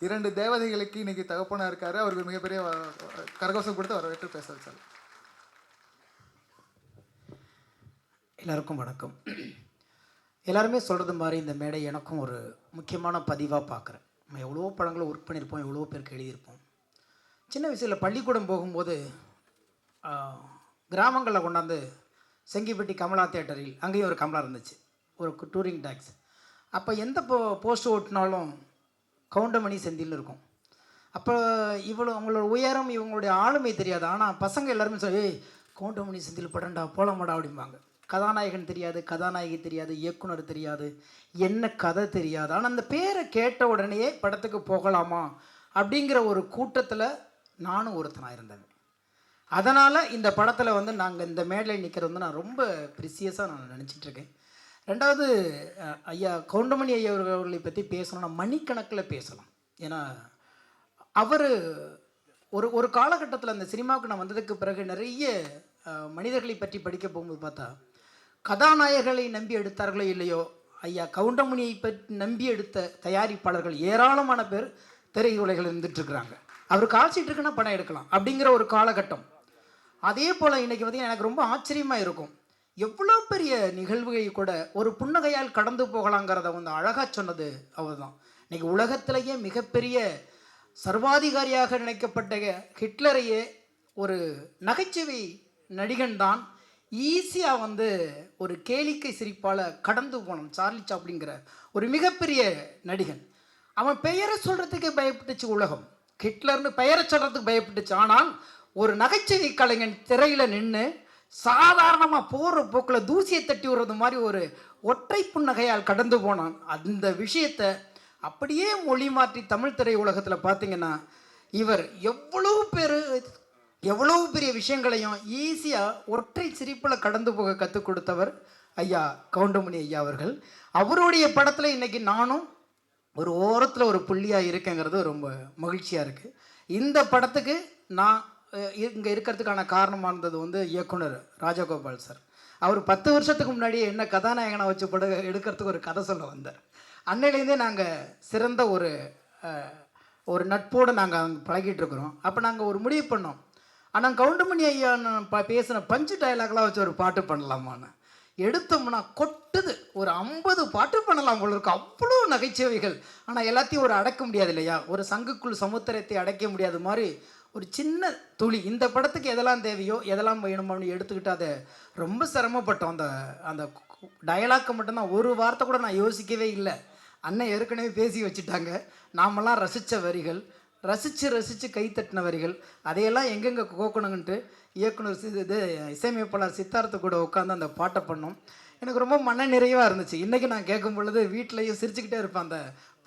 2 தேவதைகளுக்கு இன்னைக்கு தகப்பனாக இருக்காரு. அவருக்கு மிகப்பெரிய கரகோஷம் கொடுத்து வரவேற்று பேச வச்சார். எல்லாருக்கும் வணக்கம். எல்லாருமே சொல்கிறது மாதிரி இந்த மேடை எனக்கும் ஒரு முக்கியமான பதிவாக பார்க்குறேன். நம்ம எவ்வளோ படங்களை ஒர்க் பண்ணியிருப்போம், எவ்வளோ பேருக்கு எழுதியிருப்போம். சின்ன வயசில் பள்ளிக்கூடம் போகும்போது கிராமங்களில் கொண்டாந்து செங்கிப்பட்டி கமலா தேட்டரில் அங்கேயும் ஒரு கமலா இருந்துச்சு, ஒரு டூரிங் டாக்ஸ். அப்போ எந்த போஸ்ட் ஓட்டினாலும் கவுண்டமணி செந்தில்னு இருக்கும். அப்போ அவங்களோட உயரம் இவங்களுடைய ஆளுமை தெரியாது. ஆனால் பசங்க எல்லாருமே சொல்லி கவுண்டமணி செந்தில் படண்டா போலமாடா அப்படிம்பாங்க. கதாநாயகன் தெரியாது, கதாநாயகி தெரியாது, இயக்குனர் தெரியாது, என்ன கதை தெரியாது. ஆனால் அந்த பேரை கேட்ட உடனேயே படத்துக்கு போகலாமா அப்படிங்கிற ஒரு கூட்டத்தில் நானும் ஒருத்தனாக இருந்தேன். அதனால் இந்த படத்தில் நாங்கள் இந்த மேடையில் நிற்கிறது நான் ரொம்ப ப்ரிசியஸாக நான் நினச்சிட்ருக்கேன். ரெண்டாவது, ஐயா கவுண்டமணி ஐயா அவர்களை பற்றி பேசணும்னா மணிக்கணக்கில் பேசலாம். ஏன்னா அவர் ஒரு காலகட்டத்தில் அந்த சினிமாவுக்கு நான் வந்ததுக்கு பிறகு நிறைய மனிதர்களை பற்றி படிக்க போகும்போது பார்த்தா, கதாநாயகர்களை நம்பி எடுத்தார்களோ இல்லையோ, ஐயா கவுண்டமணியை பற்றி நம்பி எடுத்த தயாரிப்பாளர்கள் ஏராளமான பேர் திரையுலகில் இருந்துகிட்ருக்குறாங்க. அவர் கால்ஷீட் இருக்குன்னா படம் எடுக்கலாம் அப்படிங்கிற ஒரு காலகட்டம். அதே போல் இன்றைக்கி பார்த்திங்கன்னா எனக்கு ரொம்ப ஆச்சரியமாக இருக்கும், எவ்வளோ பெரிய நிகழ்வுகளை கூட ஒரு புன்னகையால் கடந்து போகலாங்கிறத அழகாக சொன்னது அவர் தான். இன்றைக்கி உலகத்திலேயே மிகப்பெரிய சர்வாதிகாரியாக நினைக்கப்பட்ட ஹிட்லரையே ஒரு நகைச்சுவை நடிகன் தான் ஈஸியாக ஒரு கேளிக்கை சிரிப்பால் கடந்து போனோம். சார்லி சாப்ளின்ங்கிற ஒரு மிகப்பெரிய நடிகன். அவன் பெயரை சொல்கிறதுக்கே பயப்பட்டுச்சு உலகம். ஹிட்லர்னு பெயரை சொல்கிறதுக்கு பயப்பட்டுச்சு. ஆனால் ஒரு நகைச்சுவை கலைஞன் திரையில் நின்று சாதாரணமாக போகிற போக்கில் தூசியை தட்டி விடுறது மாதிரி ஒரு ஒற்றை புன்னகையால் கடந்து போனான். அந்த விஷயத்தை அப்படியே மொழி மாற்றி தமிழ் திரை உலகத்தில் பார்த்திங்கன்னா, இவர் எவ்வளோ பெரிய விஷயங்களையும் ஈஸியாக ஒற்றை சிரிப்பில் கடந்து போக கற்றுக் கொடுத்தவர் ஐயா கவுண்டமணி ஐயா அவர்கள். அவருடைய படத்தில் இன்றைக்கி நானும் ஒரு ஓரத்தில் ஒரு புள்ளியாக இருக்கேங்கிறது ரொம்ப மகிழ்ச்சியாக இருக்குது. இந்த படத்துக்கு நான் இங்கே இருக்கிறதுக்கான காரணமாக இருந்தது இயக்குனர் ராஜகோபால் சார். அவர் 10 வருஷத்துக்கு முன்னாடியே என்ன கதாநாயகனை வச்சு படம் எடுக்கிறதுக்கு ஒரு கதை சொல்ல வந்தார். அன்னையிலேருந்தே நாங்கள் சிறந்த ஒரு நட்போடு நாங்கள் அங்கே பழகிட்டு இருக்கிறோம். அப்போ நாங்கள் ஒரு முடிவு பண்ணோம், ஆனால் கவுண்டமணி ஐயா பேசின பஞ்சு டயலாக்லாம் வச்சு ஒரு பாட்டு பண்ணலாமான்னு. எடுத்தோம்னா கொட்டுது, ஒரு 50 பாட்டு பண்ணலாம் போல இருக்கு, அவ்வளோ நகைச்சுவைகள். ஆனால் எல்லாத்தையும் அடக்க முடியாது இல்லையா, ஒரு சங்குக்குள் சமுத்திரத்தை அடைக்க முடியாத மாதிரி ஒரு சின்ன துளி இந்த படத்துக்கு எதெல்லாம் தேவையோ எதெல்லாம் வேணுமோன்னு எடுத்துக்கிட்டு அதை ரொம்ப சிரமப்பட்டோம். அந்த டயலாக்கை மட்டும்தான் ஒரு வார்த்தை கூட நான் யோசிக்கவே இல்லை. அண்ணன் ஏற்கனவே பேசி வச்சுட்டாங்க. நாமெல்லாம் ரசித்த வரிகள், ரசித்து கைத்தட்டின வரிகள், அதையெல்லாம் எங்கெங்கே கோக்கணுங்கன்ட்டு இயக்குனர் இசையமைப்பாளர் சித்தார்த்த கூட உட்காந்து அந்த பாட்டை பண்ணோம். எனக்கு ரொம்ப மன நிறைவாக இருந்துச்சு. இன்றைக்கி நான் கேட்கும் பொழுது வீட்டிலையும் சிரிச்சுக்கிட்டே இருப்பேன். அந்த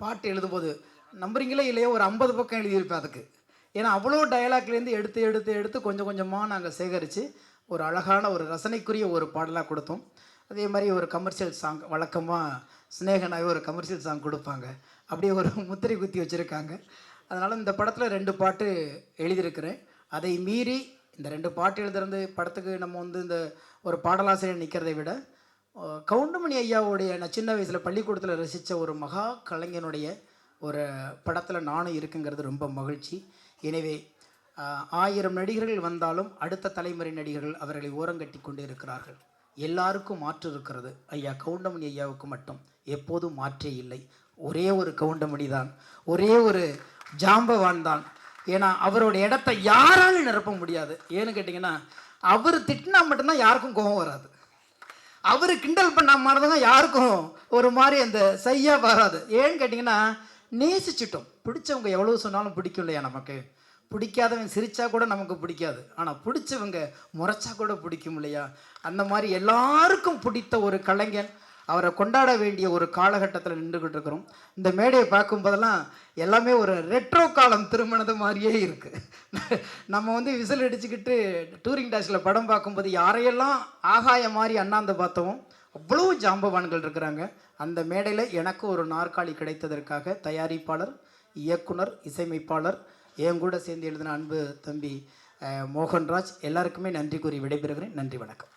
பாட்டு எழுதும்போது நம்புறீங்களே இல்லையோ ஒரு 50 பக்கம் எழுதியிருப்பேன் அதுக்கு. ஏன்னா அவ்வளோ டயலாக்லேருந்து எடுத்து கொஞ்சம் கொஞ்சமாக நாங்கள் சேகரித்து ஒரு அழகான ஒரு ரசனைக்குரிய ஒரு பாடலாக கொடுத்தோம். அதே மாதிரி ஒரு கமர்ஷியல் சாங், வழக்கமாக ஸ்னேகனாகவே ஒரு கமர்ஷியல் சாங் கொடுப்பாங்க, அப்படியே ஒரு முத்திரை குத்தி வச்சுருக்காங்க. அதனால் இந்த படத்தில் 2 பாட்டு எழுதியிருக்கிறேன். அதை மீறி இந்த 2 பாட்டு எழுதுறது படத்துக்கு நம்ம இந்த ஒரு பாடலாசிரியர் நிற்கிறதை விட கவுண்டமணி ஐயாவுடைய நான் சின்ன வயசில் பள்ளிக்கூடத்தில் ரசித்த ஒரு மகா கலைஞனுடைய ஒரு படத்தில் நானும் இருக்குங்கிறது ரொம்ப மகிழ்ச்சி. எனவே 1000 நடிகர்கள் வந்தாலும் அடுத்த தலைமுறை நடிகர்கள் அவர்களை ஓரங்கட்டி கொண்டே இருக்கிறார்கள். எல்லாருக்கும் மாற்று இருக்கிறது, ஐயா கவுண்டமணி ஐயாவுக்கு மட்டும் எப்போதும் மாற்றே இல்லை. ஒரே ஒரு கவுண்டமணி தான், ஒரே ஒரு ஜாம்பவான் தான். ஏன்னா அவரோட இடத்த யாராலும் நிரப்ப முடியாது. ஏன்னு கேட்டிங்கன்னா, அவர் திட்டினா மட்டும்தான் யாருக்கும் கோபம் வராது. அவர் கிண்டல் பண்ண மாதிரி தான் யாருக்கும் ஒரு மாதிரி அந்த சையாக வராது. ஏன்னு கேட்டிங்கன்னா, நேசிச்சிட்டோம். பிடிச்சவங்க எவ்வளோ சொன்னாலும் பிடிக்கும் இல்லையா நமக்கு. பிடிக்காதவங்க சிரித்தா கூட நமக்கு பிடிக்காது, ஆனால் பிடிச்சவங்க முறைச்சா கூட பிடிக்கும் இல்லையா. அந்த மாதிரி எல்லாருக்கும் பிடித்த ஒரு கலைஞன், அவரை கொண்டாட வேண்டிய ஒரு காலகட்டத்தில் நின்றுக்கிட்டு இருக்கிறோம். இந்த மேடையை பார்க்கும்போதெல்லாம் எல்லாமே ஒரு ரெட்ரோ காலம் திருமணது மாதிரியே இருக்குது. நம்ம விசில் அடிச்சுக்கிட்டு டூரிங் டாஸில் படம் பார்க்கும்போது யாரையெல்லாம் ஆகாய மாதிரி அண்ணாந்து பார்த்தோம், அவ்வளோ ஜாம்பவான்கள் இருக்கிறாங்க. அந்த மேடையில் எனக்கு ஒரு நாற்காலி கிடைத்ததற்காக தயாரிப்பாளர், இயக்குனர், இசையமைப்பாளர், என் கூட சேர்ந்து எழுதின அன்பு தம்பி மோகன்ராஜ் எல்லாருக்குமே நன்றி கூறி விடைபெறுகிறேன். நன்றி, வணக்கம்.